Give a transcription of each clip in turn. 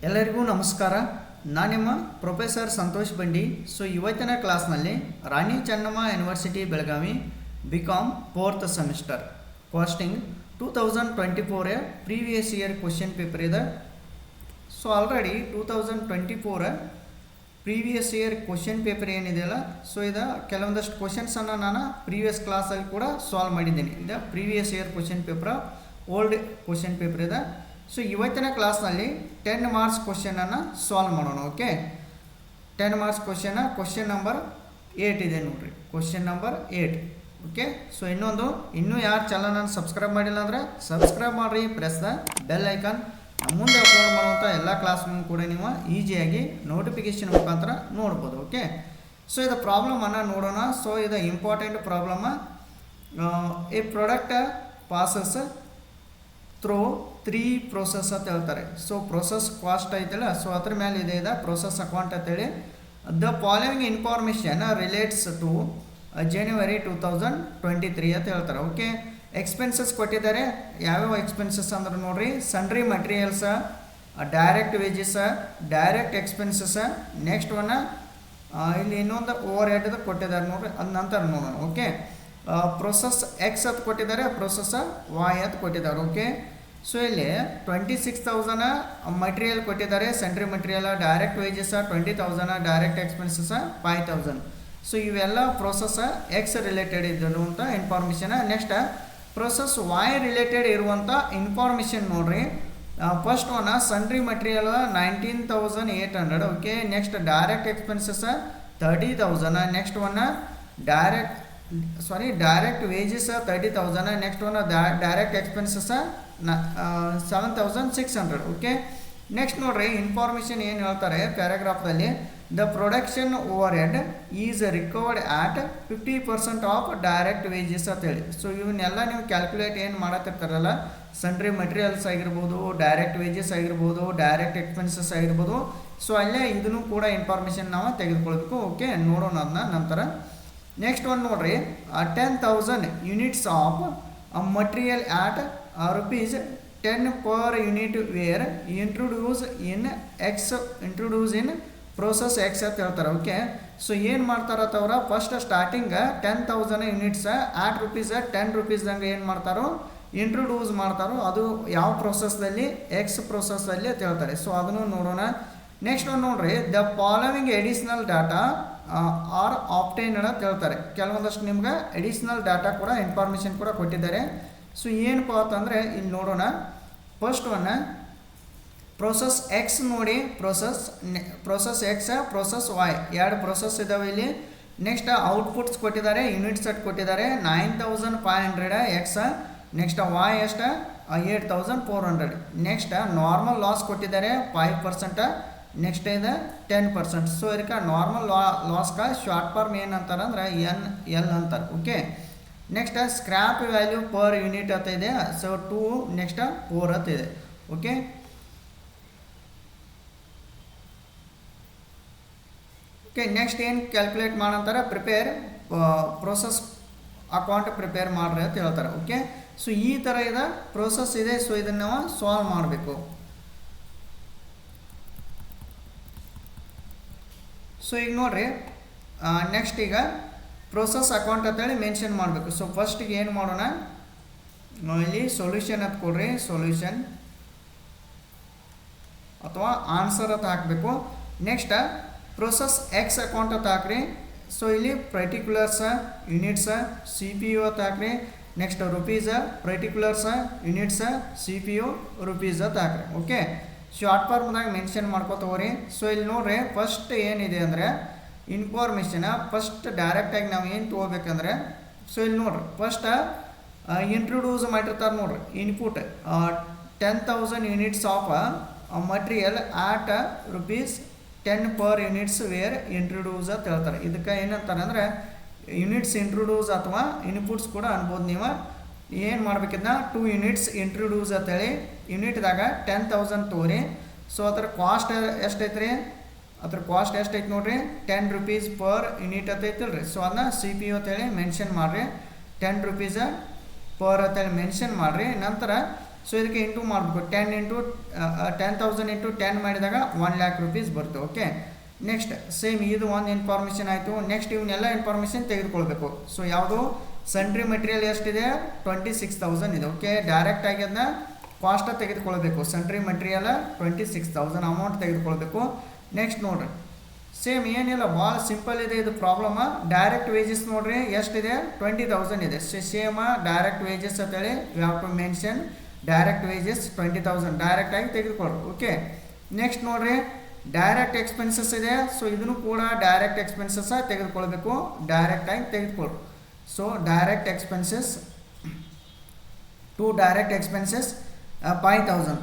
ಎಲ್ಲರಿಗೂ ನಮಸ್ಕಾರ. ನಾನು ನಿಮ್ಮ ಪ್ರೊಫೆಸರ್ ಸಂತೋಷ್ ಬಂಡಿ. ಇವತ್ತಿನ ಕ್ಲಾಸ್ನಲ್ಲಿ Rani Chennamma university Belagavi BCom 4th semester costing 2024 previous year question paper ಇದೆ. Already 2024 previous year question paper ಏನಿದೆಯಲ್ಲ, ಇದು ಕೆಲವೊಂದಷ್ಟು ಕ್ವಶನ್ಸನ್ನು ನಾನು ಪ್ರೀವಿಯಸ್ ಕ್ಲಾಸಲ್ಲಿ ಕೂಡ ಸಾಲ್ವ್ ಮಾಡಿದ್ದೀನಿ. ಇದು previous year question paper, old question paper ಇದೆ. ಇವತ್ತಿನ ಕ್ಲಾಸ್ನಲ್ಲಿ 10 ಮಾರ್ಕ್ಸ್ ಕ್ವಶನನ್ನು ಸಾಲ್ವ್ ಮಾಡೋಣ. ಓಕೆ, 10 ಮಾರ್ಕ್ಸ್ ಕ್ವಶನ್ ನಂಬರ್ 8 ಇದೆ ನೋಡ್ರಿ, ಕ್ವಶನ್ ನಂಬರ್ 8. ಓಕೆ, ಇನ್ನೂ ಯಾರು ಚಾನಲ್ನ ಸಬ್ಸ್ಕ್ರೈಬ್ ಮಾಡಿಲ್ಲ ಅಂದರೆ ಸಬ್ಸ್ಕ್ರೈಬ್ ಮಾಡಿರಿ, ಪ್ರೆಸ್ ದ ಬೆಲ್ ಐಕಾನ್. ಮುಂದೆ ಅಪ್ಲೋಡ್ ಮಾಡುವಂಥ ಎಲ್ಲ ಕ್ಲಾಸ್ಗಳನ್ನು ಕೂಡ ನೀವು ಈಸಿಯಾಗಿ ನೋಟಿಫಿಕೇಶನ್ ಮುಖಾಂತರ ನೋಡ್ಬೋದು. ಓಕೆ, ಇದು ಪ್ರಾಬ್ಲಮನ್ನು ನೋಡೋಣ. ಇದು ಇಂಪಾರ್ಟೆಂಟ್ ಪ್ರಾಬ್ಲಮ್. ಈ ಪ್ರಾಡಕ್ಟ್ ಪಾಸಸ್ ಥ್ರೂ 3 ಪ್ರೋಸೆಸ್ ಅಂತ ಹೇಳ್ತಾರೆ. ಪ್ರೊಸೆಸ್ ಕಾಸ್ಟ್ ಐತಲ್ಲ, ಅದ್ರ ಮೇಲೆ ಇದೆ ಪ್ರೊಸೆಸ್ ಅಕೌಂಟ್ ಅಂತೇಳಿ. The following information relates to January 2023 ಅಂತ ಹೇಳ್ತಾರೆ. ಓಕೆ, ಎಕ್ಸ್ಪೆನ್ಸಸ್ ಕೊಟ್ಟಿದ್ದಾರೆ. ಯಾವ್ಯಾವ ಎಕ್ಸ್ಪೆನ್ಸಸ್ ಅಂದ್ರೆ ನೋಡ್ರಿ, sundry materials, direct wages, direct expenses. Next ಇಲ್ಲಿ ಇನ್ನೊಂದು ಓವರ್ ಹೆಡ್ ಕೊಟ್ಟಿದ್ದಾರೆ ನೋಡ್ರಿ, ಅದ ನಂತರ ನೋಡೋಣ. ಓಕೆ, ಪ್ರೊಸೆಸ್ ಎಕ್ಸ್ ಅಂತ ಕೊಟ್ಟಿದ್ದಾರೆ, ಪ್ರೊಸೆಸ್ ವೈ ಅಂತ ಕೊಟ್ಟಿದ್ದಾರೆ. ಓಕೆ, ಇಲ್ಲಿ 26,000 ಮಟೀರಿಯಲ್ ಕೊಟ್ಟಿದ್ದಾರೆ, sundry material, direct wages 20,000, direct expenses 5,000. ಇವೆಲ್ಲ ಪ್ರೊಸೆಸ್ ಎಕ್ಸ್ ರಿಲೇಟೆಡ್ ಇರುವಂಥ information. Next process Y related ಇರುವಂಥ ಇನ್ಫಾರ್ಮೇಷನ್ ನೋಡ್ರಿ. First sundry material 19,800. Okay, next direct expenses 30,000. Next direct wages 30,000. Next direct expenses 7,600. Okay, next ನೋಡ್ರಿ information ಏನು ಹೇಳ್ತಾರೆ ಪ್ಯಾರಾಗ್ರಾಫ್ದಲ್ಲಿ, the production overhead is recovered at 50% of direct wages ಅಂತೇಳಿ. ಇವನ್ನೆಲ್ಲ ನೀವು calculate ಏನು ಮಾಡತ್ತಿರ್ತಾರಲ್ಲ, ಸನ್ರಿ ಮಟೀರಿಯಲ್ಸ್ ಆಗಿರ್ಬೋದು, ಡೈರೆಕ್ಟ್ ವೇಜಸ್ ಆಗಿರ್ಬೋದು, ಡೈರೆಕ್ಟ್ ಎಕ್ಸ್ಪೆನ್ಸಸ್ ಆಗಿರ್ಬೋದು. ಅಲ್ಲೇ ಇದನ್ನು ಕೂಡ ಇನ್ಫಾರ್ಮೇಷನ್ ನಾವು ತೆಗೆದುಕೊಳ್ಬೇಕು. ಓಕೆ, ನೋಡೋಣ ಅದನ್ನ ನಂತರ. ನೆಕ್ಸ್ಟ್ ನೋಡ್ರಿ, 10,000 units of material at ₹10 per unit were introduce in process X ಅಂತ ಹೇಳ್ತಾರೆ. ಓಕೆ, ಏನು ಮಾಡ್ತಾರತ್ತವ್ರ, ಫಸ್ಟ್ ಸ್ಟಾರ್ಟಿಂಗ್ 10,000 ಯೂನಿಟ್ಸ್ ಆಟ್ ₹10 ಏನು ಮಾಡ್ತಾರೋ ಇಂಟ್ರೊಡ್ಯೂಸ್ ಮಾಡ್ತಾರೋ, ಅದು ಯಾವ ಪ್ರೊಸೆಸ್ದಲ್ಲಿ, ಎಕ್ಸ್ ಪ್ರೊಸೆಸ್ದಲ್ಲಿ ಅಂತ ಹೇಳ್ತಾರೆ. ಅದನ್ನು ನೋಡೋಣ. ನೆಕ್ಸ್ಟ್ ನೋಡ್ರಿ, the following additional data are obtained ಅಂತ ಹೇಳ್ತಾರೆ. ಕೆಲವೊಂದಷ್ಟು ನಿಮ್ಗೆ ಎಡಿಷನಲ್ ಡಾಟಾ ಕೂಡ ಇನ್ಫಾರ್ಮೇಷನ್ ಕೂಡ ಕೊಟ್ಟಿದ್ದಾರೆ. ಏನಪ್ಪ ಅಂತಂದರೆ ಇಲ್ಲಿ ನೋಡೋಣ. ಫಸ್ಟ್ ಪ್ರೊಸೆಸ್ ಎಕ್ಸ್ ನೋಡಿ, process X, process Y, 2 process ಇದಾವೆ ಇಲ್ಲಿ. ನೆಕ್ಸ್ಟ್ ಔಟ್ಪುಟ್ಸ್ ಕೊಟ್ಟಿದ್ದಾರೆ, ಯೂನಿಟ್ ಸೆಟ್ ಕೊಟ್ಟಿದ್ದಾರೆ 9,500 ಎಕ್ಸ್. ನೆಕ್ಸ್ಟ್ ವೈ ಎಷ್ಟು 8,400. ನೆಕ್ಸ್ಟ್ ನಾರ್ಮಲ್ ಲಾಸ್ ಕೊಟ್ಟಿದ್ದಾರೆ 5%. ನೆಕ್ಸ್ಟ್ ಇದೆ 10%. ಇದಕ್ಕೆ ನಾರ್ಮಲ್ ಲಾಸ್ಗೆ ಶಾರ್ಟ್ ಫಾರ್ಮ್ ಏನಂತಾರೆ ಅಂದ್ರೆ NL ಅಂತಾರೆ. Okay, next scrap value per unit ಅಂತ ಇದೆ. 2, ನೆಕ್ಸ್ಟ್ 4 ಅಂತ ಇದೆ. ಓಕೆ, ನೆಕ್ಸ್ಟ್ ಏನು ಕ್ಯಾಲ್ಕುಲೇಟ್ ಮಾಡಂತಾರೆ, ಪ್ರಿಪೇರ್ ಪ್ರೊಸೆಸ್ ಅಕೌಂಟ್ ಪ್ರಿಪೇರ್ ಮಾಡ್ರಿ ಅಂತ ಹೇಳ್ತಾರೆ. ಓಕೆ, ಈ ಥರ ಇದೆ ಪ್ರೊಸೆಸ್ ಇದೆ. ಇದನ್ನು ನಾವು ಸಾಲ್ವ್ ಮಾಡಬೇಕು. ಈಗ ನೋಡ್ರಿ, ನೆಕ್ಸ್ಟ್ ಈಗ ಪ್ರೊಸೆಸ್ ಅಕೌಂಟ್ ಅಂತೇಳಿ ಮೆನ್ಷನ್ ಮಾಡಬೇಕು. ಫಸ್ಟಿಗೆ ಏನು ಮಾಡೋಣ, ಇಲ್ಲಿ ಸೊಲ್ಯೂಷನ್ ಅಂತ ಕೊಡ್ರಿ, ಸೊಲ್ಯೂಷನ್ ಅಥವಾ ಆನ್ಸರ್ ಅಂತ ಹಾಕಬೇಕು. ನೆಕ್ಸ್ಟ್ ಪ್ರೊಸೆಸ್ ಎಕ್ಸ್ ಅಕೌಂಟ್ ಅಂತ ಹಾಕ್ರಿ. ಇಲ್ಲಿ ಪರ್ಟಿಕ್ಯುಲರ್ಸ್, ಯೂನಿಟ್ಸ್, CPU ಅಂತ ಹಾಕ್ರಿ. Next rupees, particulars, units, CPU, rupees ಅಂತ ಹಾಕ್ರಿ. ಓಕೆ, ಶಾರ್ಟ್ ಫಾರ್ಮ್ದಾಗ ಮೆನ್ಷನ್ ಮಾಡ್ಕೋತವ್ರಿ. ಇಲ್ಲಿ ನೋಡ್ರಿ, ಫಸ್ಟ್ ಏನಿದೆ ಅಂದರೆ ಇನ್ಫಾರ್ಮೇಷನ್. ಫಸ್ಟ್ ಡೈರೆಕ್ಟಾಗಿ ನಾವು ಏನು ತೊಗೋಬೇಕಂದ್ರೆ, ಇಲ್ಲಿ ನೋಡ್ರಿ, ಫಸ್ಟ್ ಇಂಟ್ರೊಡ್ಯೂಸ್ ಮಾಡಿರ್ತಾರೆ ನೋಡ್ರಿ, input 10,000 units of material at ₹10 per units were introduce ಅಂತ ಹೇಳ್ತಾರೆ. ಇದಕ್ಕೆ ಏನಂತಾರೆ ಅಂದರೆ ಯೂನಿಟ್ಸ್ ಇಂಟ್ರೊಡ್ಯೂಸ್ ಅಥವಾ ಇನ್ಪುಟ್ಸ್ ಕೂಡ ಅನ್ಬೋದು. ನೀವು ಏನು ಮಾಡ್ಬೇಕಿದ್ನ 2 ಯೂನಿಟ್ಸ್ ಇಂಟ್ರೊಡ್ಯೂಸ್ ಅಂತೇಳಿ ಯೂನಿಟ್ದಾಗ 10,000 ತೋರಿ. ಅದ್ರ ಕಾಸ್ಟ್ ಎಷ್ಟೈತೆ ರೀ, ಅದ್ರ ಕಾಸ್ಟ್ ಎಷ್ಟೈತೆ ನೋಡ್ರಿ, ₹10 per ಯೂನಿಟ್ ಅಂತ ಐತಲ್ರಿ. ಅದನ್ನ CPU ಅಂತೇಳಿ ಮೆನ್ಷನ್ ಮಾಡಿರಿ, ₹10 per ಅಂತೇಳಿ ಮೆನ್ಷನ್ ಮಾಡಿರಿ. ನಂತರ ಸೊ ಇದಕ್ಕೆ ಇಂಟು ಮಾಡಬೇಕು 10,000 ಇಂಟು 10 ಮಾಡಿದಾಗ 1,00,000 ರೂಪೀಸ್ ಬರುತ್ತೆ. ಓಕೆ, ನೆಕ್ಸ್ಟ್ ಸೇಮ್ ಇದು ಒಂದು ಇನ್ಫಾರ್ಮೇಷನ್ ಆಯಿತು. ನೆಕ್ಸ್ಟ್ ಇವನ್ನೆಲ್ಲ ಇನ್ಫಾರ್ಮೇಷನ್ ತೆಗೆದುಕೊಳ್ಬೇಕು. ಸೊ ಯಾವುದು ಸೆಂಟ್ರಿ ಮೆಟೀರಿಯಲ್ ಎಷ್ಟಿದೆ 26,000 ಇದೆ. ಓಕೆ, ಡೈರೆಕ್ಟ್ ಆಗಿ ಅದನ್ನ ಕಾಸ್ಟ್ ತೆಗೆದುಕೊಳ್ಬೇಕು. ಸೆಂಟ್ರಿ ಮೆಟೀರಿಯಲ್ 26,000 ಅಮೌಂಟ್ ತೆಗೆದುಕೊಳ್ಬೇಕು. ನೆಕ್ಸ್ಟ್ ನೋಡ್ರಿ ಸೇಮ್ ಏನಿಲ್ಲ, ಭಾಳ ಸಿಂಪಲ್ ಇದೆ ಇದು ಪ್ರಾಬ್ಲಮ್. ಡೈರೆಕ್ಟ್ ವೇಜಸ್ ನೋಡ್ರಿ ಎಷ್ಟಿದೆ 20,000 ಇದೆ. ಸೇಮ್ ಡೈರೆಕ್ಟ್ ವೇಜಸ್ ಅಂತೇಳಿ you have to mention direct wages 20,000 direct ಆಗಿ ತೆಗೆದುಕೊಳ್ಳಿ. ಓಕೆ, ನೆಕ್ಸ್ಟ್ ನೋಡ್ರಿ ಡೈರೆಕ್ಟ್ ಎಕ್ಸ್ಪೆನ್ಸಸ್ ಇದೆ. ಸೊ ಇದನ್ನು ಕೂಡ ಡೈರೆಕ್ಟ್ ಎಕ್ಸ್ಪೆನ್ಸಸ್ ತೆಗೆದುಕೊಳ್ಬೇಕು, ಡೈರೆಕ್ಟ್ ಆಗಿ ತೆಗೆದುಕೊಳ್ಳಿ. So direct expenses to direct expenses 5,000.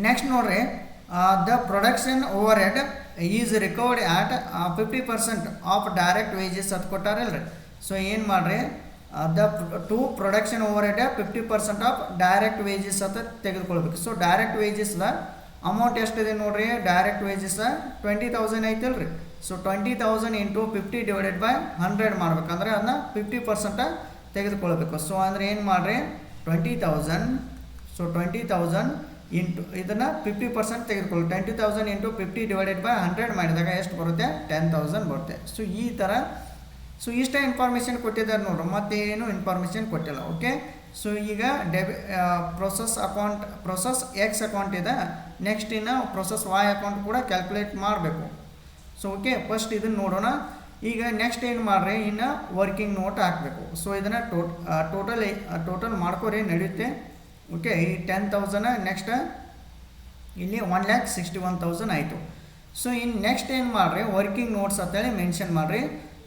Next ನೋಡ್ರಿ the production overhead is recovered at 50% of direct wages ಅಂತ ಕೊಟ್ಟಾರಲ್ರಿ. ಸೊ ಏನು ಮಾಡ್ರಿ the to production overhead 50% of direct wages ಅಂತ ತೆಗೆದುಕೊಳ್ಬೇಕು. ಸೊ ಡೈರೆಕ್ಟ್ ವೇಜಸ್ದ ಅಮೌಂಟ್ ಎಷ್ಟಿದೆ ನೋಡ್ರಿ, ಡೈರೆಕ್ಟ್ ವೇಜಸ್ 20,000 ಐತಲ್ರಿ. ಸೊ 20,000 ಇಂಟು 50 ಡಿವೈಡೆಡ್ ಬೈ 100 ಮಾಡ್ಬೇಕಂದ್ರೆ ಅದನ್ನ 50% ತೆಗೆದುಕೊಳ್ಬೇಕು. ಸೊ ಅಂದರೆ ಏನು ಮಾಡ್ರಿ 20,000, ಸೊ 20,000 ಇಂಟು ಇದನ್ನು 50% ತೆಗೆದುಕೊಳ್ಳಿ. 20,000 ಇಂಟು 50 ಡಿವೈಡೆಡ್ ಬೈ 100 ಮಾಡಿದಾಗ ಎಷ್ಟು ಬರುತ್ತೆ 10,000 ಬರುತ್ತೆ. ಸೊ ಈ ಥರ ಸೊ ಇಷ್ಟೇ ಇನ್ಫಾರ್ಮೇಷನ್ ಕೊಟ್ಟಿದ್ದಾರೆ ನೋಡ್ರಿ, ಮತ್ತೇನು ಇನ್ಫಾರ್ಮೇಷನ್ ಕೊಟ್ಟಿಲ್ಲ. ಓಕೆ, ಸೊ ಈಗ ಪ್ರೊಸೆಸ್ ಎಕ್ಸ್ ಅಕೌಂಟ್ ಇದೆ. ನೆಕ್ಸ್ಟ್ ಇನ್ನು ಪ್ರೊಸೆಸ್ ವಾಯ್ ಅಕೌಂಟ್ ಕೂಡ ಕ್ಯಾಲ್ಕುಲೇಟ್ ಮಾಡಬೇಕು. ಸೊ ಓಕೆ, ಫಸ್ಟ್ ಇದನ್ನು ನೋಡೋಣ. ಈಗ ನೆಕ್ಸ್ಟ್ ಏನು ಮಾಡ್ರಿ, ಇನ್ನು ವರ್ಕಿಂಗ್ ನೋಟ್ ಹಾಕಬೇಕು. ಸೊ ಇದನ್ನು ಟೋಟಲ್ ಮಾಡ್ಕೋರಿ ನಡೆಯುತ್ತೆ. ಓಕೆ, ಈ 10,000 ನೆಕ್ಸ್ಟ್ ಇಲ್ಲಿ 1,61,000 ಆಯಿತು. ಸೊ ಇನ್ನು ನೆಕ್ಸ್ಟ್ ಏನು ಮಾಡಿರಿ ವರ್ಕಿಂಗ್ ನೋಟ್ಸ್ ಅಂತೇಳಿ ಮೆನ್ಷನ್ ಮಾಡಿರಿ.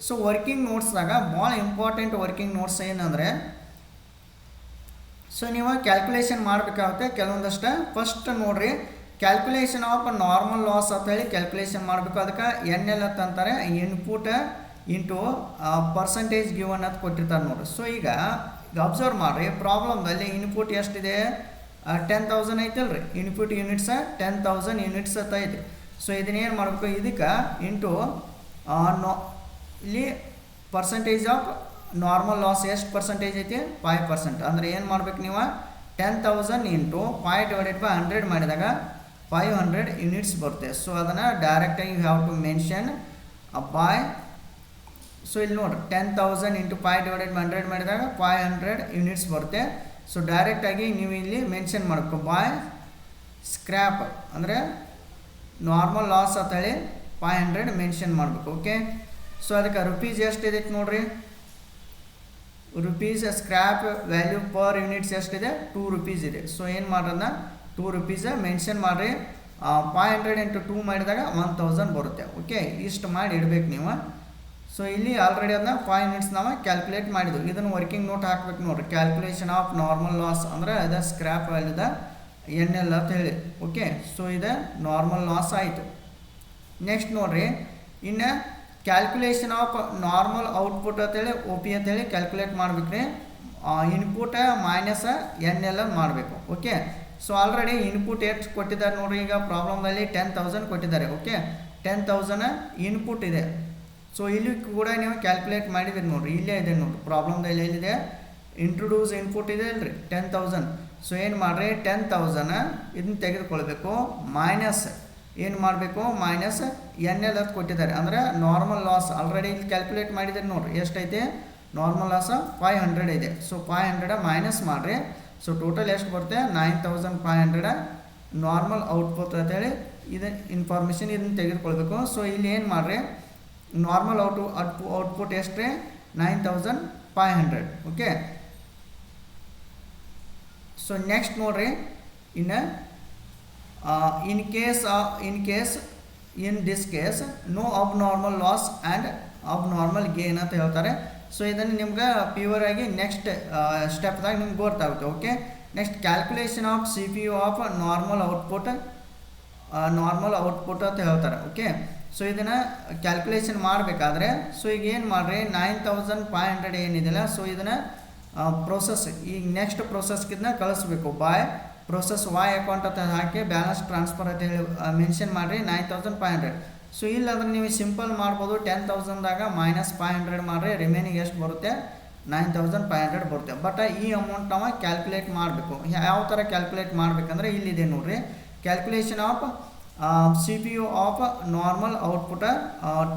ಸೊ ವರ್ಕಿಂಗ್ ನೋಟ್ಸ್ದಾಗ ಭಾಳ ಇಂಪಾರ್ಟೆಂಟ್ ವರ್ಕಿಂಗ್ ನೋಟ್ಸ್ ಏನಂದರೆ, ಸೊ ನೀವು ಕ್ಯಾಲ್ಕುಲೇಷನ್ ಮಾಡಬೇಕಾಗುತ್ತೆ ಕೆಲವೊಂದಷ್ಟು. ಫಸ್ಟ್ ನೋಡಿರಿ ಕ್ಯಾಲ್ಕುಲೇಷನ್ ಆಫ್ ನಾರ್ಮಲ್ ಲಾಸ್ ಅಂತೇಳಿ ಕ್ಯಾಲ್ಕುಲೇಷನ್ ಮಾಡಬೇಕು. ಅದಕ್ಕೆ NL ಅಂತಾರೆ ಇನ್ಪುಟ್ ಇಂಟು ಪರ್ಸಂಟೇಜ್ ಗಿವನ್ ಅಂತ ಕೊಟ್ಟಿರ್ತಾರೆ ನೋಡಿರಿ. ಸೊ ಈಗ ಅಬ್ಸರ್ವ್ ಮಾಡಿರಿ ಪ್ರಾಬ್ಲಮ್ದಲ್ಲಿ ಇನ್ಪುಟ್ ಎಷ್ಟಿದೆ 10,000 ಐತಲ್ರಿ. ಇನ್ಪುಟ್ ಯೂನಿಟ್ಸ್ 10,000 ಯೂನಿಟ್ಸ್ ಅಂತ ಐತಿ. ಸೊ ಇದನ್ನೇನು ಮಾಡಬೇಕು, ಇದಕ್ಕೆ ಇಂಟು ಇಲ್ಲಿ ಪರ್ಸಂಟೇಜ್ ಆಫ್ ನಾರ್ಮಲ್ ಲಾಸ್ ಎಷ್ಟು ಪರ್ಸಂಟೇಜ್ ಐತಿ 5%. ಅಂದರೆ ಏನು ಮಾಡ್ಬೇಕು ನೀವು 10,000 ಇಂಟು 5 ಡಿವೈಡೆಡ್ ಬೈ 100 ಮಾಡಿದಾಗ 500 ಯೂನಿಟ್ಸ್ ಬರುತ್ತೆ. ಸೊ ಅದನ್ನು ಡೈರೆಕ್ಟಾಗಿ you have to mention by. So ಇಲ್ಲಿ ನೋಡಿರಿ 10,000 ಇಂಟು 5 ಡಿವೈಡೆಡ್ ಬೈ 100 ಮಾಡಿದಾಗ 500 ಯೂನಿಟ್ಸ್ ಬರುತ್ತೆ. ಸೊ ಡೈರೆಕ್ಟಾಗಿ ನೀವು ಇಲ್ಲಿ ಮೆನ್ಷನ್ ಮಾಡಬೇಕು ಬೈ ಸ್ಕ್ರ್ಯಾಪ್, ಅಂದರೆ ನಾರ್ಮಲ್ ಲಾಸ್ ಅಂತೇಳಿ 500 ಮೆನ್ಷನ್ ಮಾಡಬೇಕು. ಓಕೆ, ಸೊ ಅದಕ್ಕೆ ರುಪೀಸ್ ಎಷ್ಟಿದೆ ನೋಡಿರಿ, rupees scrap value per units ಎಷ್ಟಿದೆ 2 ರೂಪೀಸ್ ಇದೆ. ಸೊ ಏನು ಮಾಡೋದನ್ನ 2 ರೂಪೀಸ್ ಮೆನ್ಷನ್ ಮಾಡಿರಿ. 500 ಇಂಟು 2 ಮಾಡಿದಾಗ 1,000 ಬರುತ್ತೆ. ಓಕೆ, ಇಷ್ಟು ಮಾಡಿ ಇಡಬೇಕು ನೀವು. ಸೊ ಇಲ್ಲಿ ಆಲ್ರೆಡಿ ಅದನ್ನ 5 ಯೂನಿಟ್ಸ್ ನಾವು ಕ್ಯಾಲ್ಕುಲೇಟ್ ಮಾಡಿದ್ವಿ. ಇದನ್ನು ವರ್ಕಿಂಗ್ ನೋಟ್ ಹಾಕ್ಬೇಕು ನೋಡಿರಿ. ಕ್ಯಾಲ್ಕುಲೇಷನ್ ಆಫ್ ನಾರ್ಮಲ್ ಲಾಸ್ ಅಂದರೆ ಅದು ಸ್ಕ್ರ್ಯಾಪ್ ವ್ಯಾಲ್ಯೂದ NL ಅಂತ ಹೇಳಿ. ಓಕೆ, ಸೊ ಇದು ನಾರ್ಮಲ್ ಲಾಸ್ ಆಯಿತು. ನೆಕ್ಸ್ಟ್ ನೋಡಿರಿ ಇನ್ನು ಕ್ಯಾಲ್ಕುಲೇಷನ್ ಆಫ್ ನಾರ್ಮಲ್ ಔಟ್ಪುಟ್ ಅಂತೇಳಿ OP ಅಂತೇಳಿ ಕ್ಯಾಲ್ಕುಲೇಟ್ ಮಾಡ್ಬೇಕ್ರಿ. ಇನ್ಪುಟ್ ಮೈನಸ್ NL ಮಾಡಬೇಕು. ಓಕೆ, ಸೊ ಆಲ್ರೆಡಿ ಇನ್ಪುಟ್ ಎಷ್ಟು ಕೊಟ್ಟಿದ್ದಾರೆ ನೋಡಿರಿ. ಈಗ ಪ್ರಾಬ್ಲಮ್ನಲ್ಲಿ 10,000 ಕೊಟ್ಟಿದ್ದಾರೆ. ಓಕೆ, 10,000 ಇನ್ಪುಟ್ ಇದೆ. ಸೊ ಇಲ್ಲಿ ಕೂಡ ನೀವು ಕ್ಯಾಲ್ಕುಲೇಟ್ ಮಾಡಿದ್ದೀರಿ ನೋಡಿರಿ, ಇಲ್ಲೇ ಇದೆ ನೋಡಿರಿ ಪ್ರಾಬ್ಲಮ್ದಲ್ಲಿ ಎಲ್ಲಿದೆ ಇಂಟ್ರೊಡ್ಯೂಸ್ ಇನ್ಪುಟ್ ಇದೆ ಅಲ್ರಿ 10,000. ಸೊ ಏನು ಮಾಡಿರಿ 10,000 ಇದನ್ನ ತೆಗೆದುಕೊಳ್ಬೇಕು, ಮೈನಸ್ ಏನು ಮಾಡಬೇಕು ಮೈನಸ್ NL ಅಂತ ಕೊಟ್ಟಿದ್ದಾರೆ. ಅಂದರೆ ನಾರ್ಮಲ್ ಲಾಸ್ ಆಲ್ರೆಡಿ ಇಲ್ಲಿ ಕ್ಯಾಲ್ಕುಲೇಟ್ ಮಾಡಿದ್ದೀರಿ ನೋಡಿರಿ ಎಷ್ಟೈತೆ ನಾರ್ಮಲ್ ಲಾಸ್ 500 ಇದೆ. ಸೊ 500 ಮೈನಸ್ ಮಾಡಿರಿ. ಸೊ ಟೋಟಲ್ ಎಷ್ಟು ಬರುತ್ತೆ 9,500 ನಾರ್ಮಲ್ ಔಟ್ಪುಟ್ ಅಂತೇಳಿ ಇದು ಇನ್ಫಾರ್ಮೇಷನ್ ಇದನ್ನು ತೆಗೆದುಕೊಳ್ಬೇಕು. ಸೊ ಇಲ್ಲಿ ಏನು ಮಾಡಿರಿ ನಾರ್ಮಲ್ ಔಟ್ಪುಟ್ ಎಷ್ಟು ರೀ 9,500. ಓಕೆ, ಸೊ ನೆಕ್ಸ್ಟ್ ನೋಡಿರಿ ಇನ್ನು in this case no abnormal loss and abnormal gain ಅಂತ ಹೇಳ್ತಾರೆ. ಸೊ ಇದನ್ನು ನಿಮ್ಗೆ ಪ್ಯೂರ್ ಆಗಿ ನೆಕ್ಸ್ಟ್ ಸ್ಟೆಪ್ದಾಗ ನಿಮ್ಗೆ ಗೊತ್ತಾಗುತ್ತೆ. Okay, next calculation of CPU of normal output ಅಂತ ಹೇಳ್ತಾರೆ. ಓಕೆ, ಸೊ ಇದನ್ನು ಕ್ಯಾಲ್ಕುಲೇಷನ್ ಮಾಡಬೇಕಾದ್ರೆ ಸೊ ಈಗ ಏನು ಮಾಡಿರಿ 9,500 ಏನಿದೆಯಲ್ಲ, ಸೊ ಇದನ್ನು ಪ್ರೊಸೆಸ್ ಈಗ ನೆಕ್ಸ್ಟ್ ಪ್ರೊಸೆಸ್ಗೆ ಇದನ್ನ ಕಳಿಸ್ಬೇಕು. ಬಾಯ್ ಪ್ರೊಸೆಸ್ ವಾಯ್ ಅಕೌಂಟ್ ಅಂತ ಹಾಕಿ ಬ್ಯಾಲೆನ್ಸ್ ಟ್ರಾನ್ಸ್ಫರ್ ಅಂತ ಹೇಳಿ ಮೆನ್ಷನ್ ಮಾಡಿರಿ 9,500. ಸೊ ಇಲ್ಲಾಂದ್ರೆ ನೀವು ಸಿಂಪಲ್ ಮಾಡ್ಬೋದು 10,000ದಾಗ -500 ಮಾಡಿರಿ ರಿಮೈನಿಂಗ್ ಎಷ್ಟು ಬರುತ್ತೆ 9500 ಬರುತ್ತೆ. ಬಟ್ ಈ ಅಮೌಂಟ್ ನಾವು ಕ್ಯಾಲ್ಕುಲೇಟ್ ಮಾಡಬೇಕು. ಯಾವ ಥರ ಕ್ಯಾಲ್ಕುಲೇಟ್ ಮಾಡಬೇಕಂದ್ರೆ ಇಲ್ಲಿದೆ ನೋಡ್ರಿ, calculation of C P you of normal output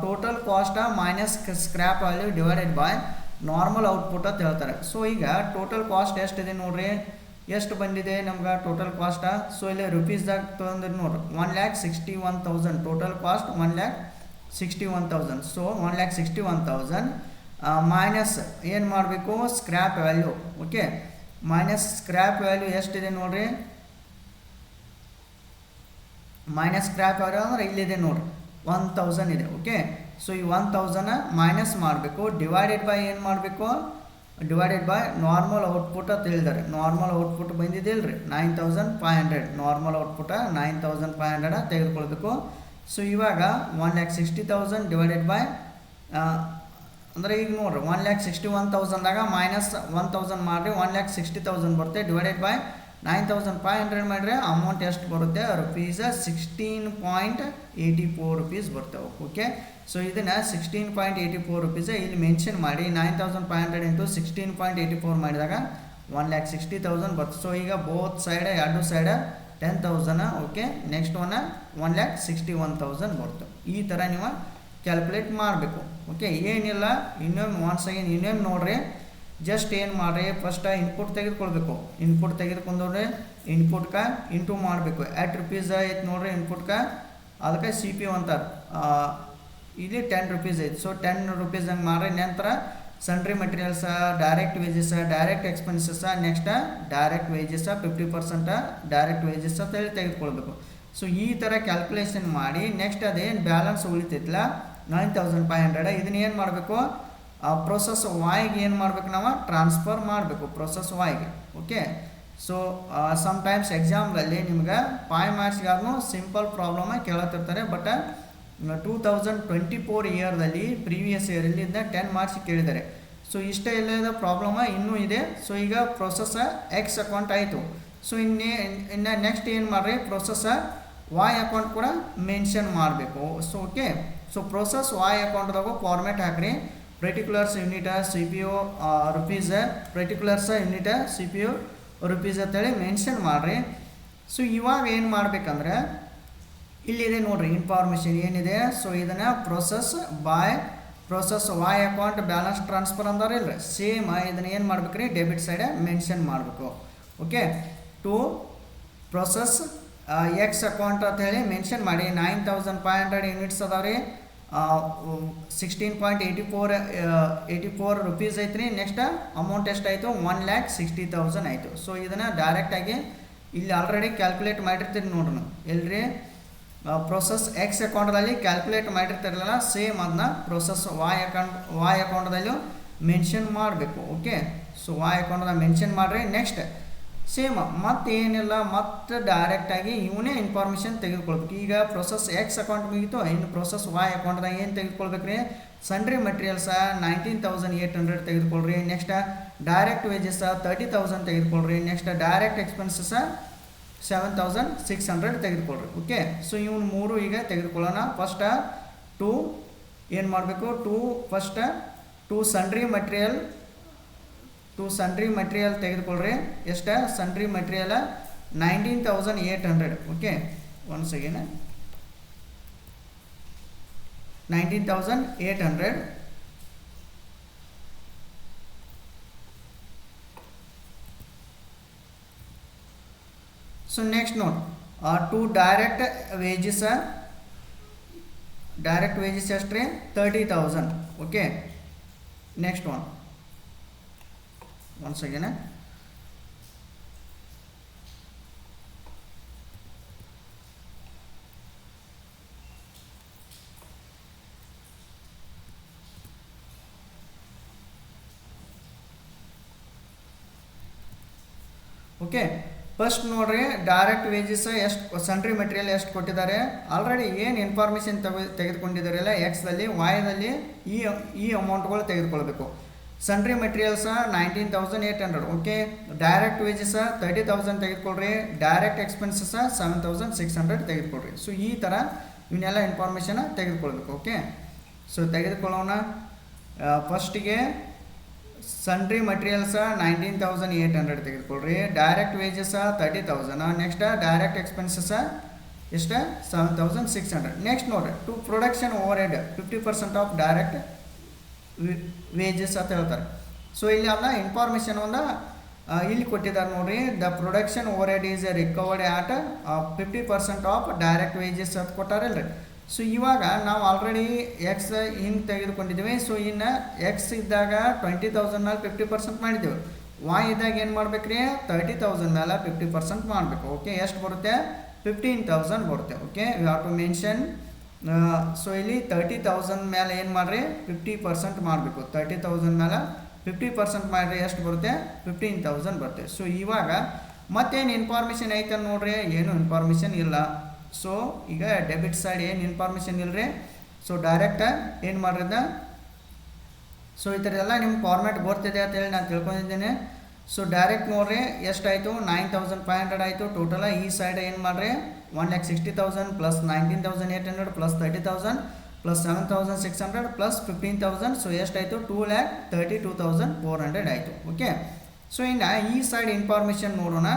total cost minus scrap value divided by normal output ಅಂತ ಹೇಳ್ತಾರೆ. ಸೊ ಈಗ ಟೋಟಲ್ ಕಾಸ್ಟ್ ಎಷ್ಟಿದೆ ನೋಡ್ರಿ, ಎಷ್ಟು ಬಂದಿದೆ ನಮ್ಗೆ ಟೋಟಲ್ ಕಾಸ್ಟ್. ಸೊ ಇಲ್ಲಿ ರುಪೀಸ್ದಾಗ ತೊಗೊಂಡ್ರೆ ನೋಡ್ರಿ 1,61,000 ಟೋಟಲ್ ಕಾಸ್ಟ್ 1,61,000. ಸೊ 1,61,000 ಮೈನಸ್ ಏನು ಮಾಡಬೇಕು, scrap value. Okay, minus scrap value ಎಷ್ಟಿದೆ ನೋಡ್ರಿ, ಮೈನಸ್ ಸ್ಕ್ರ್ಯಾಪ್ ವ್ಯಾಲ್ಯೂ ಅಂದರೆ ಇಲ್ಲಿದೆ ನೋಡ್ರಿ 1,000 ಇದೆ. ಓಕೆ, ಸೊ ಈ 1,000 ಮೈನಸ್ ಮಾಡಬೇಕು, ಡಿವೈಡೆಡ್ ಬೈ ಏನು ಮಾಡಬೇಕು, ಡಿವೈಡೆಡ್ ಬೈ ನಾರ್ಮಲ್ ಔಟ್ಪುಟ್ ಅಂತ ಹೇಳಿದ್ದಾರೆ. ನಾರ್ಮಲ್ ಔಟ್ಪುಟ್ ಬಂದಿದ್ದಿಲ್ಲ ರೀ 9,500, ನಾರ್ಮಲ್ ಔಟ್ಪುಟ್ 9,500 ತೆಗೆದುಕೊಳ್ಬೇಕು. ಸೊ ಇವಾಗ 1,60,000 ಡಿವೈಡೆಡ್ ಬೈ ಅಂದರೆ ಈಗ ನೋಡ್ರಿ 1,61,000ದಾಗ ಮೈನಸ್ 1,000 ಮಾಡಿರಿ 1,60,000 ಬರುತ್ತೆ, ಡಿವೈಡೆಡ್ ಬೈ 9,500 ಮಾಡಿದ್ರೆ ಅಮೌಂಟ್ ಎಷ್ಟು ಬರುತ್ತೆ, ರುಪೀಸ್ 16.84 ರುಪೀಸ್ ಬರ್ತವೆ. ಓಕೆ, ಸೊ ಇದನ್ನು 16.84 ರುಪೀಸ್ ಇಲ್ಲಿ ಮೆನ್ಷನ್ ಮಾಡಿ 9,500 ಇಂಟು 16.84 ಮಾಡಿದಾಗ 1,60,000 ಬರ್ತದೆ. ಸೊ ಈಗ ಬೋತ್ ಸೈಡ್ ಎರಡು ಸೈಡ್ 10,000. ಓಕೆ, ನೆಕ್ಸ್ಟ್ 1,61,000 ಬರ್ತವೆ. ಈ ಥರ ನೀವು ಕ್ಯಾಲ್ಕುಲೇಟ್ ಮಾಡಬೇಕು. ಓಕೆ, ಏನಿಲ್ಲ, ಇನ್ನೊಮ್ಮೆ ಒನ್ಸ್ ಅಗೇನ್ ಇನ್ನೊಮ್ಮೆ ನೋಡ್ರಿ, ಜಸ್ಟ್ ಏನು ಮಾಡಿರಿ, ಫಸ್ಟ್ ಇನ್ಪುಟ್ ತೆಗೆದುಕೊಳ್ಬೇಕು. ಇನ್ಪುಟ್ ತೆಗೆದುಕೊಂಡ್ರೆ ಇನ್ಪುಟ್ಗೆ ಇಂಟು ಮಾಡಬೇಕು. ಎಟ್ ರುಪೀಸ್ ಐತೆ ನೋಡ್ರಿ ಇನ್ಪುಟ್ಗೆ, ಅದಕ್ಕೆ ಸಿ ಪಿ ಯು ಅಂತಾರೆ. ಇಲ್ಲಿ 10 ರುಪೀಸ್ ಐತೆ. ಸೊ 10 ರುಪೀಸ್ ಹಂಗೆ ಮಾಡಿರಿ. ನಂತರ sundry materials, direct wages, direct expenses, next direct wages 50% direct wages ಅಂತ ಹೇಳಿ ತೆಗೆದುಕೊಳ್ಬೇಕು. ಸೊ ಈ ಥರ ಕ್ಯಾಲ್ಕುಲೇಷನ್ ಮಾಡಿ ನೆಕ್ಸ್ಟ್ ಅದೇನು ಬ್ಯಾಲೆನ್ಸ್ ಉಳಿತೈತಿಲ್ಲ 9,500, ಇದನ್ನ ಏನು ಮಾಡಬೇಕು, ಪ್ರೊಸೆಸ್ ವಾಯ್ಗೆ ಏನು ಮಾಡಬೇಕು, ನಾವು ಟ್ರಾನ್ಸ್ಫರ್ ಮಾಡಬೇಕು ಪ್ರೊಸೆಸ್ ವಾಯ್ಗೆ. ಓಕೆ, ಸೊ ಸಮ್ಟೈಮ್ಸ್ ಎಕ್ಸಾಮ್ದಲ್ಲಿ ನಿಮ್ಗೆ 5 ಮಾರ್ಕ್ಸ್ಗಾದ್ರೂ ಸಿಂಪಲ್ ಪ್ರಾಬ್ಲಮ್ ಕೇಳತ್ತಿರ್ತಾರೆ. ಬಟ್ 2024 ಇಯರ್ದಲ್ಲಿ ಪ್ರೀವಿಯಸ್ ಇಯರಲ್ಲಿ ಇದನ್ನ 10 ಮಾರ್ಕ್ಸ್ ಕೇಳಿದ್ದಾರೆ. ಸೊ ಇಷ್ಟೇ ಇಲ್ಲದ ಪ್ರಾಬ್ಲಮ್ ಇನ್ನೂ ಇದೆ. ಸೊ ಈಗ ಪ್ರೊಸೆಸ್ ಎಕ್ಸ್ ಅಕೌಂಟ್ ಆಯಿತು. ಸೊ ಇನ್ನು ನೆಕ್ಸ್ಟ್ ಏನು ಮಾಡಿರಿ, ಪ್ರೊಸೆಸ್ ವಾಯ್ ಅಕೌಂಟ್ ಕೂಡ ಮೆನ್ಷನ್ ಮಾಡಬೇಕು. So okay, so process Y ಅಕೌಂಟ್ದಾಗ ಫಾರ್ಮ್ಯಾಟ್ ಹಾಕ್ರಿ, particulars unit C P U rupees, particulars unit C P U rupees ಅಂತೇಳಿ ಮೆನ್ಷನ್ ಮಾಡಿರಿ. ಸೊ ಇವಾಗ ಏನು ಮಾಡಬೇಕಂದ್ರೆ ಇಲ್ಲಿದೆ ನೋಡ್ರಿ ಇನ್ಫಾರ್ಮೇಷನ್ ಏನಿದೆ. ಸೊ ಇದನ್ನು process Y account balance transfer ಅಂದಾರೆ ಇಲ್ರಿ, ಸೇಮ್ ಇದನ್ನು ಏನು ಮಾಡ್ಬೇಕ್ರಿ, ಡೆಬಿಟ್ ಸೈಡ್ ಮೆನ್ಷನ್ ಮಾಡಬೇಕು. Okay, to process X account ಅಂತ ಹೇಳಿ ಮೆನ್ಷನ್ ಮಾಡಿ 9,500 ಯೂನಿಟ್ಸ್ ಅದಾವ್ರಿ, 16.84 ರುಪೀಸ್ ಐತ್ರಿ. ನೆಕ್ಸ್ಟ್ ಅಮೌಂಟ್ ಎಷ್ಟಾಯಿತು, 1,60,000 ಆಯಿತು. ಸೊ ಇದನ್ನು ಡೈರೆಕ್ಟಾಗಿ ಇಲ್ಲಿ ಆಲ್ರೆಡಿ ಕ್ಯಾಲ್ಕುಲೇಟ್ ಮಾಡಿರ್ತೀರಿ ನೋಡ್ರಿ ನಾವು ಎಲ್ರಿ, ಪ್ರೊಸೆಸ್ ಎಕ್ಸ್ ಅಕೌಂಟ್ದಲ್ಲಿ ಕ್ಯಾಲ್ಕುಲೇಟ್ ಮಾಡಿರ್ತಿರಲ್ಲ, ಸೇಮ್ ಅದನ್ನ ಪ್ರೊಸೆಸ್ ವಾಯ್ ಅಕೌಂಟ್ದಲ್ಲೂ ಮೆನ್ಷನ್ ಮಾಡಬೇಕು. ಓಕೆ, ಸೊ ವಾಯ್ ಅಕೌಂಟ್ದಾಗ ಮೆನ್ಷನ್ ಮಾಡಿರಿ. ನೆಕ್ಸ್ಟ್ ಸೇಮ್ ಮತ್ತೇನಿಲ್ಲ, ಮತ್ತೆ ಡೈರೆಕ್ಟಾಗಿ ಇವನೇ ಇನ್ಫಾರ್ಮೇಷನ್ ತೆಗೆದುಕೊಳ್ಬೇಕು. ಈಗ ಪ್ರೊಸೆಸ್ ಎಕ್ಸ್ ಅಕೌಂಟ್ ಮುಗಿತು, ಇನ್ನು ಪ್ರೊಸೆಸ್ ವಾಯ್ ಅಕೌಂಟ್ದಾಗ ಏನು ತೆಗೆದುಕೊಳ್ಬೇಕು ರೀ, ಸನ್ರಿ ಮೆಟೀರಿಯಲ್ಸ 19,800 ತೆಗೆದುಕೊಳ್ರಿ. ನೆಕ್ಸ್ಟ್ ಡೈರೆಕ್ಟ್ ವೇಜಸ್ 30,000 ತೆಗೆದುಕೊಳ್ರಿ. ನೆಕ್ಸ್ಟ್ ಡೈರೆಕ್ಟ್ ಎಕ್ಸ್ಪೆನ್ಸಸ್ 7,600 ತೆಗೆದುಕೊಳ್ರಿ. ಓಕೆ, ಸೊ ಇವನು 3 ಈಗ ತೆಗೆದುಕೊಳ್ಳೋಣ. ಫಸ್ಟ್ ಏನು ಮಾಡಬೇಕು, ಟು ಸನ್ರಿ ಮಟೀರಿಯಲ್ ತೆಗೆದುಕೊಳ್ರಿ. ಎಷ್ಟು sundry material 19,800. Okay, once again 19,800. So next ನೋಡ್ ಟು ಡೈರೆಕ್ಟ್ ವೇಜಸ್ ಎಷ್ಟು ರೀ, 30,000. Okay, next once again okay, first ನೋಡ್ರಿ ಡೈರೆಕ್ಟ್ ವೇಜಸ್ ಎಷ್ಟು, ಸನ್ರಿ ಮೆಟೀರಿಯಲ್ ಎಷ್ಟು ಕೊಟ್ಟಿದ್ದಾರೆ, ಆಲ್ರೆಡಿ ಏನು ಇನ್ಫಾರ್ಮೇಷನ್ ತೆಗೆದುಕೊಂಡಿದ್ದಾರಲ್ಲ ಎಕ್ಸ್ದಲ್ಲಿ, ವಾಯ್ದಲ್ಲಿ ಈ ಅಮೌಂಟ್ಗಳು ತೆಗೆದುಕೊಳ್ಬೇಕು. Sundry materials 19,800. Okay, direct wages 30,000 ತೆಗೆದುಕೊಳ್ರಿ. ಡೈರೆಕ್ಟ್ ಎಕ್ಸ್ಪೆನ್ಸಸ್ 7,600 ತೆಗೆದುಕೊಳ್ರಿ. ಸೊ ಈ ಥರ ಇವನ್ನೆಲ್ಲ ಇನ್ಫಾರ್ಮೇಷನ್ ತೆಗೆದುಕೊಳ್ಬೇಕು. ಓಕೆ, ಸೊ ತೆಗೆದುಕೊಳ್ಳೋಣ. ಫಸ್ಟಿಗೆ ಸನ್ರಿ ಮಟೀರಿಯಲ್ಸ 19,800 ತೆಗೆದುಕೊಳ್ರಿ. Direct wages 30,000. Next direct expenses ಎಷ್ಟು 7,600. ನೆಕ್ಸ್ಟ್ ನೋಡ್ರಿ to production overhead 50% of direct wages ಅಂತ ಹೇಳ್ತಾರೆ. ಸೊ ಇಲ್ಲಿ ಅಲ್ಲ ಇನ್ಫಾರ್ಮೇಷನ್ ಒಂದು ಇಲ್ಲಿ ಕೊಟ್ಟಿದ್ದಾರೆ ನೋಡ್ರಿ. The production overhead is recovered at 50% of direct wages ಅಂತ ಕೊಟ್ಟಾರಲ್ರಿ. ಸೊ ಇವಾಗ ನಾವು ಆಲ್ರೆಡಿ ಎಕ್ಸ್ ಹಿಂಗೆ ತೆಗೆದುಕೊಂಡಿದ್ದೀವಿ. ಸೊ ಇನ್ನು ಎಕ್ಸ್ ಇದ್ದಾಗ 20,000 ಮೇಲೆ 50% ಮಾಡಿದ್ದೀವಿ. ವಾಯ್ ಇದ್ದಾಗ ಏನು ಮಾಡ್ಬೇಕು ರೀ 30,000 ಮೇಲೆ 50% ಮಾಡಬೇಕು. ಓಕೆ ಎಷ್ಟು ಬರುತ್ತೆ 15,000 ಬರುತ್ತೆ. Okay you have to mention. So ಇಲ್ಲಿ 30,000 ಮೇಲೆ ಏನು ಮಾಡಿರಿ 50% ಮಾಡಬೇಕು. 30,000 ಮೇಲೆ 50% ಮಾಡಿರಿ ಎಷ್ಟು ಬರುತ್ತೆ 15,000 ಬರುತ್ತೆ. ಸೊ ಇವಾಗ ಮತ್ತೇನು ಇನ್ಫಾರ್ಮೇಷನ್ ಐತೆ ನೋಡ್ರಿ, ಏನು ಇನ್ಫಾರ್ಮೇಷನ್ ಇಲ್ಲ. ಸೊ ಈಗ ಡೆಬಿಟ್ ಸೈಡ್ ಏನು ಇನ್ಫಾರ್ಮೇಷನ್ ಇಲ್ಲರಿ. ಸೊ ಡೈರೆಕ್ಟ್ ಏನು ಮಾಡ್ರಿದ. ಸೊ ಈ ಥರ ಎಲ್ಲ ನಿಮ್ಮ ಫಾರ್ಮ್ಯಾಟ್ ಬರ್ತಿದೆ ಅಂತೇಳಿ ನಾನು ತಿಳ್ಕೊಂಡಿದ್ದೇನೆ. ಸೊ ಡೈರೆಕ್ಟ್ ನೋಡ್ರಿ ಎಷ್ಟಾಯಿತು 9,500 ಆಯಿತು ಟೋಟಲ. ಈ ಸೈಡ್ ಏನು ಮಾಡಿರಿ 1,60,000 plus 19,800 plus 30,000 plus 7,600 plus 15,000. So ಎಷ್ಟಾಯಿತು 2,32,400 ಆಯಿತು. ಓಕೆ ಸೊ ಇನ್ನು ಈ ಸೈಡ್ ಇನ್ಫಾರ್ಮೇಷನ್ ನೋಡೋಣ.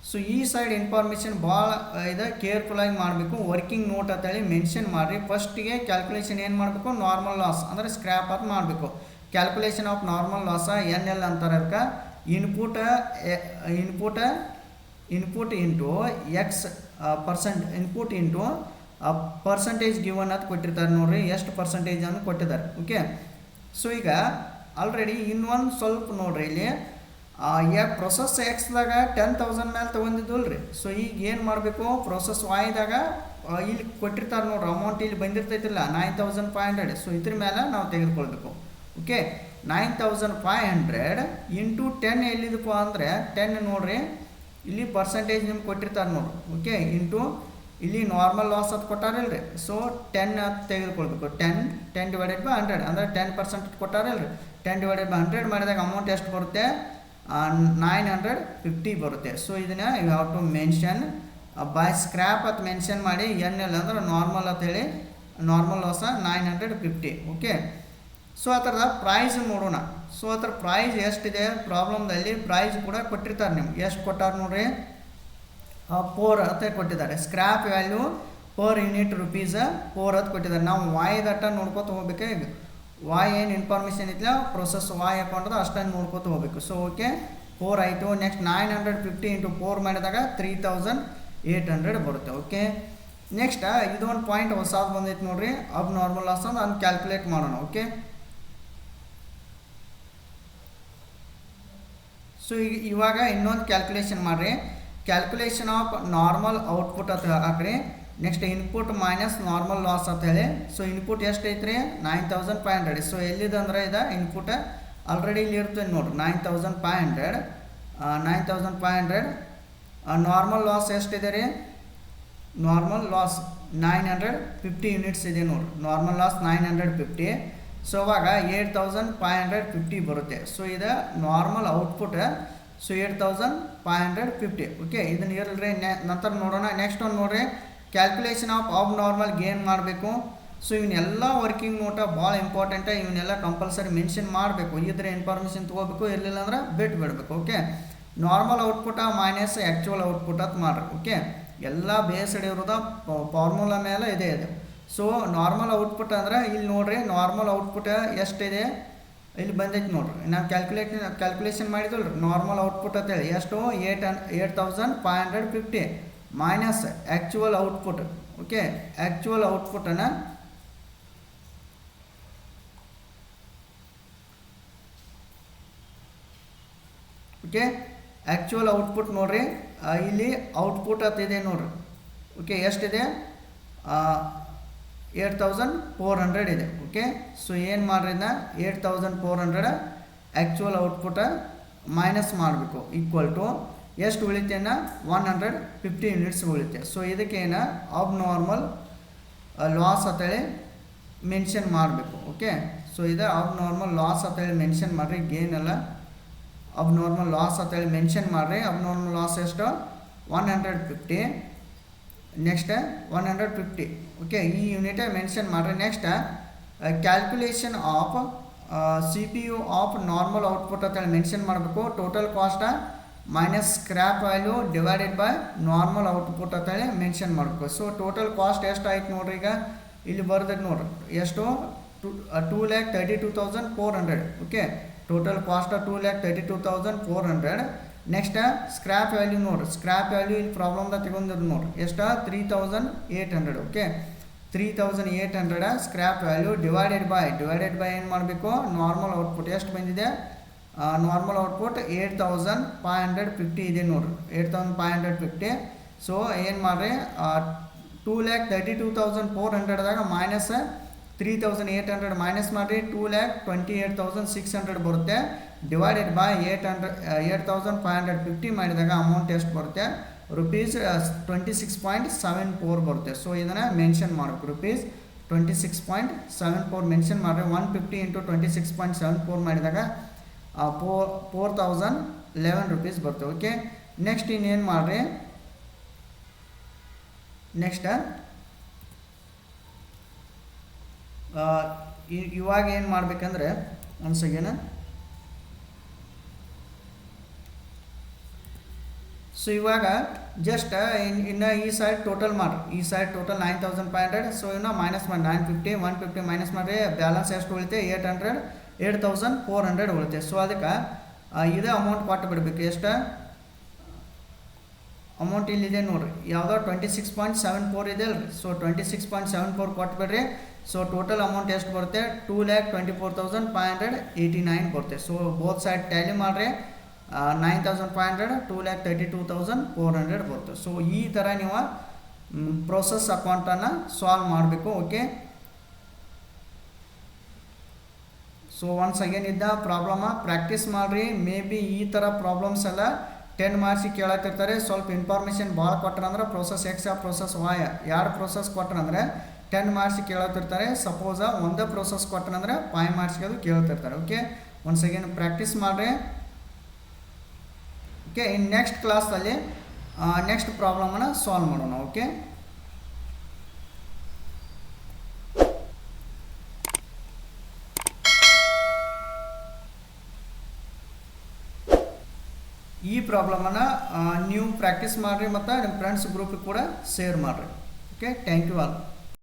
ಸೊ ಈ ಸೈಡ್ ಇನ್ಫಾರ್ಮೇಷನ್ ಭಾಳ ಇದು ಕೇರ್ಫುಲ್ಲಾಗಿ ಮಾಡಬೇಕು. ವರ್ಕಿಂಗ್ ನೋಟ್ ಅಂತೇಳಿ ಮೆನ್ಷನ್ ಮಾಡಿರಿ. ಫಸ್ಟಿಗೆ ಕ್ಯಾಲ್ಕುಲೇಷನ್ ಏನು ಮಾಡಬೇಕು ನಾರ್ಮಲ್ ಲಾಸ್ ಅಂದರೆ ಸ್ಕ್ರ್ಯಾಪ್ ಅಂತ ಮಾಡಬೇಕು. Calculation of normal loss NL ಅಂತಾರೆ. ಅದಕ್ಕೆ input into X percent input into percentage given ಅಂತ ಕೊಟ್ಟಿರ್ತಾರೆ ನೋಡ್ರಿ. ಎಷ್ಟು ಪರ್ಸಂಟೇಜ್ ಅನ್ನು ಕೊಟ್ಟಿದ್ದಾರೆ. ಓಕೆ ಸೊ ಈಗ ಆಲ್ರೆಡಿ ಇನ್ನೊಂದು ಸ್ವಲ್ಪ ನೋಡ್ರಿ ಇಲ್ಲಿ ಪ್ರೊಸೆಸ್ ಎಕ್ಸ್ದಾಗ 10,000 ಮೇಲೆ ತೊಗೊಂಡಿದ್ದಲ್ಲ ರೀ. ಸೊ ಈಗ ಏನು ಮಾಡಬೇಕು ಪ್ರೊಸೆಸ್ ವಾಯ್ದಾಗ ಇಲ್ಲಿ ಕೊಟ್ಟಿರ್ತಾರೆ ನೋಡ್ರಿ ಅಮೌಂಟ್ ಇಲ್ಲಿ ಬಂದಿರ್ತೈತಿಲ್ಲ 9,500. ಸೊ ಇದ್ರ ಮೇಲೆ ನಾವು ತೆಗೆದುಕೊಳ್ಬೇಕು. ಓಕೆ 9,500 ಇಂಟು 10 ಎಲ್ಲಿದಪ್ಪ ಅಂದರೆ 10 ನೋಡ್ರಿ ಇಲ್ಲಿ ಪರ್ಸೆಂಟೇಜ್ ನಿಮ್ಗೆ ಕೊಟ್ಟಿರ್ತಾರೆ ನೋಡ್ರಿ. ಓಕೆ ಇಂಟು ಇಲ್ಲಿ ನಾರ್ಮಲ್ ಲಾಸ್ ಅಂತ ಕೊಟ್ಟಾರಲ್ರಿ. ಸೊ 10 ಅಂತ ತೆಗೆದುಕೊಳ್ಬೇಕು. 10 ಡಿವೈಡೆಡ್ ಬೈ 100 ಅಂದರೆ 10% ಕೊಟ್ಟಾರಲ್ರಿ. 10 ಡಿವೈಡೆಡ್ ಬೈ 100 ಮಾಡಿದಾಗ ಅಮೌಂಟ್ ಎಷ್ಟು ಬರುತ್ತೆ 950 ಬರುತ್ತೆ. ಸೊ ಇದನ್ನು you have to mention by scrap ಅಂತ ಮೆನ್ಷನ್ ಮಾಡಿ. NL ಅಂದ್ರೆ ನಾರ್ಮಲ್ ಅಂತ ಹೇಳಿ ನಾರ್ಮಲ್ ಲಾಸ 950. ಓಕೆ ಸೊ ಆ ಥರದ ಪ್ರೈಸ್ ನೋಡೋಣ. ಸೊ ಆ ಥರ ಪ್ರೈಸ್ ಎಷ್ಟಿದೆ ಪ್ರಾಬ್ಲಮ್ದಲ್ಲಿ ಪ್ರೈಸ್ ಕೂಡ ಕೊಟ್ಟಿರ್ತಾರೆ ನಿಮ್ಗೆ. ಎಷ್ಟು ಕೊಟ್ಟಾರೆ ನೋಡ್ರಿ 4 ಅಂತ ಕೊಟ್ಟಿದ್ದಾರೆ. Scrap value per unit rupees 4 ಅಂತ ಕೊಟ್ಟಿದ್ದಾರೆ. ನಾವು ವಾಯ್ ದಟ್ಟ ನೋಡ್ಕೊತ ಹೋಗ್ಬೇಕು. ಈಗ ವಾಯ್ ಏನು ಇನ್ಫಾರ್ಮೇಷನ್ ಇತ್ತಲ್ಲ ಪ್ರೊಸೆಸ್ ವಾಯ್ ಹಾಕೊಂಡ್ರೆ ಅಷ್ಟನ್ನು ನೋಡ್ಕೊತ ಹೋಗ್ಬೇಕು. ಸೊ ಓಕೆ 4 ಆಯಿತು. ನೆಕ್ಸ್ಟ್ 950 ಇಂಟು 4 ಮಾಡಿದಾಗ 3,800 ಬರುತ್ತೆ. ಓಕೆ ನೆಕ್ಸ್ಟ್ ಇದೊಂದು ಪಾಯಿಂಟ್ ಹೊಸದು ಬಂದೈತೆ ನೋಡ್ರಿ. ಅಬ್ ನಾರ್ಮಲ್ ಲಾಸ್ ಅಂದ್ರೆ ಅದನ್ನು ಕ್ಯಾಲ್ಕುಲೇಟ್ ಮಾಡೋಣ. ಓಕೆ ಸೊ ಈಗ ಇವಾಗ ಇನ್ನೊಂದು ಕ್ಯಾಲ್ಕುಲೇಷನ್ ಮಾಡಿರಿ. ಕ್ಯಾಲ್ಕುಲೇಷನ್ ಆಫ್ ನಾರ್ಮಲ್ ಔಟ್ಪುಟ್ ಅಂತ ಹಾಕ್ರಿ. Next input minus normal loss ಅಂತ ಹೇಳಿ. ಸೊ ಇನ್ಪುಟ್ ಎಷ್ಟು ಐತ್ರಿ 9,500. ಸೊ ಎಲ್ಲಿದೆ ಅಂದರೆ ಇದು ಇನ್ಪುಟ್ ಆಲ್ರೆಡಿ ಇಲ್ಲಿ ಇರ್ತದೆ ನೋಡ್ರಿ 9,500. ನಾರ್ಮಲ್ ಲಾಸ್ ಎಷ್ಟಿದೆ ರೀ ನಾರ್ಮಲ್ ಲಾಸ್ 950 ಯೂನಿಟ್ಸ್ ಇದೆ ನೋಡ್ರಿ. Normal loss 950. ಸೊ ಅವಾಗ 8,550 ಬರುತ್ತೆ. ಸೊ ಇದು ನಾರ್ಮಲ್ ಔಟ್ಪುಟ್. ಸೊ 8,550. ಓಕೆ ಇದನ್ನು ಇರಲ್ರಿ ನಂತರ ನೋಡೋಣ. ನೆಕ್ಸ್ಟ್ ಒಂದು ನೋಡ್ರಿ ಕ್ಯಾಲ್ಕುಲೇಷನ್ ಆಫ್ ನಾರ್ಮಲ್ ಗೇನ್ ಮಾಡಬೇಕು. ಸೊ ಇವನ್ನೆಲ್ಲ ವರ್ಕಿಂಗ್ ನೋಟ ಭಾಳ ಇಂಪಾರ್ಟೆಂಟ್. ಇವನ್ನೆಲ್ಲ ಕಂಪಲ್ಸರಿ ಮೆನ್ಷನ್ ಮಾಡಬೇಕು. ಇದ್ರೆ ಇನ್ಫಾರ್ಮೇಷನ್ ತೊಗೋಬೇಕು, ಇರಲಿಲ್ಲ ಅಂದ್ರೆ ಬಿಡಬೇಕು. Okay normal output minus actual output ಅಂತ ಮಾಡ್ರಿ. ಓಕೆ ಎಲ್ಲ ಬೇಸ್ಡ್ ಇರೋದು ಫಾರ್ಮುಲಾ ಮೇಲೆ ಇದೆ ಇದು. ಸೊ ನಾರ್ಮಲ್ ಔಟ್ಪುಟ್ ಅಂದ್ರೆ ಇಲ್ಲಿ ನೋಡ್ರಿ ನಾರ್ಮಲ್ ಔಟ್ಪುಟ್ ಎಷ್ಟಿದೆ ಇಲ್ಲಿ ಬಂದೈತೆ ನೋಡ್ರಿ. ನಾವು ಕ್ಯಾಲ್ಕುಲೇಷನ್ ಮಾಡಿದ್ವಲ್ಲ ರೀ ನಾರ್ಮಲ್ ಔಟ್ಪುಟ್ ಅಂತೇಳಿ ಎಷ್ಟು 8,550 minus actual output. Okay actual ಔಟ್ಪುಟನ್ನು ಓಕೆ ಆ್ಯಕ್ಚುವಲ್ ಔಟ್ಪುಟ್ ನೋಡ್ರಿ ಇಲ್ಲಿ ಔಟ್ಪುಟ್ ಅಂತಿದೆ ನೋಡ್ರಿ. ಓಕೆ ಎಷ್ಟಿದೆ 8,400 ಇದೆ. ಓಕೆ ಸೊ ಏನು ಮಾಡ್ರಿ 8,400 ಆ್ಯಕ್ಚುವಲ್ ಔಟ್ಪುಟ ಮೈನಸ್ ಮಾಡಬೇಕು. ಈಕ್ವಲ್ ಟು ಎಷ್ಟು ಉಳಿತೇನ 150 ಯೂನಿಟ್ಸ್ ಉಳಿತೆ. ಸೊ ಇದಕ್ಕೇನು ಅಬ್ ನಾರ್ಮಲ್ ಲಾಸ್ ಅಂತೇಳಿ ಮೆನ್ಷನ್ ಮಾಡಬೇಕು. ಓಕೆ ಸೊ ಇದು ಅಬ್ ನಾರ್ಮಲ್ ಲಾಸ್ ಅಂತೇಳಿ ಮೆನ್ಷನ್ ಮಾಡಿರಿ. ಗೇನ್ ಎಲ್ಲ ಅಬ್ ನಾರ್ಮಲ್ ಲಾಸ್ ಅಂತೇಳಿ ಮೆನ್ಷನ್ ಮಾಡಿರಿ. ಅಬ್ ನಾರ್ಮಲ್ ಲಾಸ್ ಎಷ್ಟು 150. ನೆಕ್ಸ್ಟ್ 150. ಓಕೆ ಈ ಯೂನಿಟ್ ಮೆನ್ಷನ್ ಮಾಡಿರಿ. Next calculation of C P you of normal output ಅಂತೇಳಿ ಮೆನ್ಷನ್ ಮಾಡಬೇಕು. Total cost minus scrap value divided by normal output ಅಂತೇಳಿ ಮೆನ್ಷನ್ ಮಾಡಬೇಕು. ಸೊ ಟೋಟಲ್ ಕಾಸ್ಟ್ ಎಷ್ಟು ಆಯ್ತು ನೋಡ್ರಿ, ಈಗ ಇಲ್ಲಿ ಬರ್ದೈತೆ ನೋಡ್ರಿ ಎಷ್ಟು, 2,32,400. Okay, total cost 2,32,400. Next scrap value ನೋಡ್ರಿ, ಸ್ಕ್ರ್ಯಾಪ್ ವ್ಯಾಲ್ಯೂ ಇಲ್ಲಿ ಪ್ರಾಬ್ಲಮ್ದಾಗ ತಗೊಂಡಿದ್ದು ನೋಡ್ರಿ ಎಷ್ಟು, 3,800. Okay, 3,800 scrap value divided by ಏನು ಮಾಡಬೇಕು, ನಾರ್ಮಲ್ ಔಟ್ಪುಟ್ ಎಷ್ಟು ಬಂದಿದೆ, ನಾರ್ಮಲ್ ಔಟ್ಪುಟ್ 8,550 ಇದೆ ನೋಡ್ರಿ, 8,550. ಸೊ ಏನು ಮಾಡಿರಿ, 2,32,400ದಾಗ ಮೈನಸ್ 3,800 ಮೈನಸ್ ಮಾಡಿರಿ, 2,28,600 ಬರುತ್ತೆ. ಡಿವೈಡೆಡ್ ಬೈ 8,550 ಮಾಡಿದಾಗ ಅಮೌಂಟ್ ಎಷ್ಟು ಬರುತ್ತೆ, ರುಪೀಸ್ 26.74 ಬರುತ್ತೆ. ಸೊ ಇದನ್ನು ಮೆನ್ಷನ್ ಮಾಡಬೇಕು, ರುಪೀಸ್ 26.74 ಮೆನ್ಷನ್ ಮಾಡಿರಿ. 150 ಇಂಟು 26.74 ಮಾಡಿದಾಗ 4,011 ರುಪೀಸ್ ಬರುತ್ತೆ. ಓಕೆ, ನೆಕ್ಸ್ಟ್ ಇನ್ನೇನು ಮಾಡಿರಿ, ನೆಕ್ಸ್ಟ್ ಇವಾಗ ಏನು ಮಾಡಬೇಕಂದ್ರೆ ಒನ್ಸ್ ಅಗೇನ್, ಸೊ ಇವಾಗ ಜಸ್ಟ್ ಇನ್ನು ಈ ಸೈಡ್ ಟೋಟಲ್ ಮಾಡಿರಿ, ಈ ಸೈಡ್ ಟೋಟಲ್ 9,500. ಸೊ ಇನ್ನು ಮೈನಸ್ ಮಾಡಿ 950, 150 ಮೈನಸ್ ಮಾಡಿರಿ, ಬ್ಯಾಲೆನ್ಸ್ ಎಷ್ಟು ಉಳಿತೆ, 8,400 ಉಳಿತೆ. ಸೊ ಅದಕ್ಕೆ ಇದೇ ಅಮೌಂಟ್ ಕೊಟ್ಟು ಬಿಡಬೇಕು. ಎಷ್ಟು ಅಮೌಂಟ್ ಇಲ್ಲಿದೆ ನೋಡಿರಿ, ಯಾವುದೋ 26.74 ಇದೆ ಅಲ್ರಿ. ಸೊ 26.74 ಕೊಟ್ಬಿಡ್ರಿ. ಸೊ ಟೋಟಲ್ ಅಮೌಂಟ್ ಎಷ್ಟು ಬರುತ್ತೆ, 2,24,589 ಬರುತ್ತೆ. ಸೊ ಬೋತ್ ಸೈಡ್ ಟ್ಯಾಲಿ ಮಾಡಿರಿ, 9,500, 2,32,400 ಬರುತ್ತೆ. ಸೊ ಈ ಥರ ನೀವು ಪ್ರೋಸೆಸ್ ಅಕೌಂಟನ್ನು ಸಾಲ್ವ್ ಮಾಡಬೇಕು. ಓಕೆ, ಸೊ ಒನ್ಸ್ ಅಗೇನ್ ಇದ್ದ ಪ್ರಾಬ್ಲಮ ಪ್ರಾಕ್ಟೀಸ್ ಮಾಡಿರಿ. ಮೇ ಬಿ ಈ ಥರ ಪ್ರಾಬ್ಲಮ್ಸ್ ಎಲ್ಲ 10 ಮಾರ್ಕ್ಸಿಗೆ ಕೇಳತ್ತಿರ್ತಾರೆ. ಸ್ವಲ್ಪ ಇನ್ಫಾರ್ಮೇಷನ್ ಭಾಳ ಕೊಟ್ಟರಂದ್ರೆ ಪ್ರೋಸೆಸ್ ಎಕ್ಸ್ ಪ್ರೋಸೆಸ್ ವಾಯ್ ಎರಡು ಪ್ರೋಸೆಸ್ ಕೊಟ್ಟರಂದ್ರೆ 10 ಮಾರ್ಕ್ಸಿಗೆ ಕೇಳತ್ತಿರ್ತಾರೆ. ಸಪೋಸ ಒಂದೇ ಪ್ರೋಸೆಸ್ ಕೊಟ್ಟರಂದ್ರೆ 5 ಮಾರ್ಕ್ಸ್ಗೆ ಅದು ಕೇಳ್ತಿರ್ತಾರೆ. ಓಕೆ, ಒನ್ಸ್ ಅಗೇನ್ ಪ್ರಾಕ್ಟೀಸ್ ಮಾಡಿರಿ. ಓಕೆ, ಇನ್ನು ನೆಕ್ಸ್ಟ್ ಕ್ಲಾಸಲ್ಲಿ ನೆಕ್ಸ್ಟ್ ಪ್ರಾಬ್ಲಮನ್ನು ಸಾಲ್ವ್ ಮಾಡೋಣ. ಓಕೆ, ಈ ಪ್ರಾಬ್ಲಮನ್ನು ನೀವು ಪ್ರಾಕ್ಟೀಸ್ ಮಾಡಿರಿ ಮತ್ತು ನಿಮ್ಮ ಫ್ರೆಂಡ್ಸ್ ಗ್ರೂಪಿಗೆ ಕೂಡ ಶೇರ್ ಮಾಡಿರಿ. Okay, thank you all.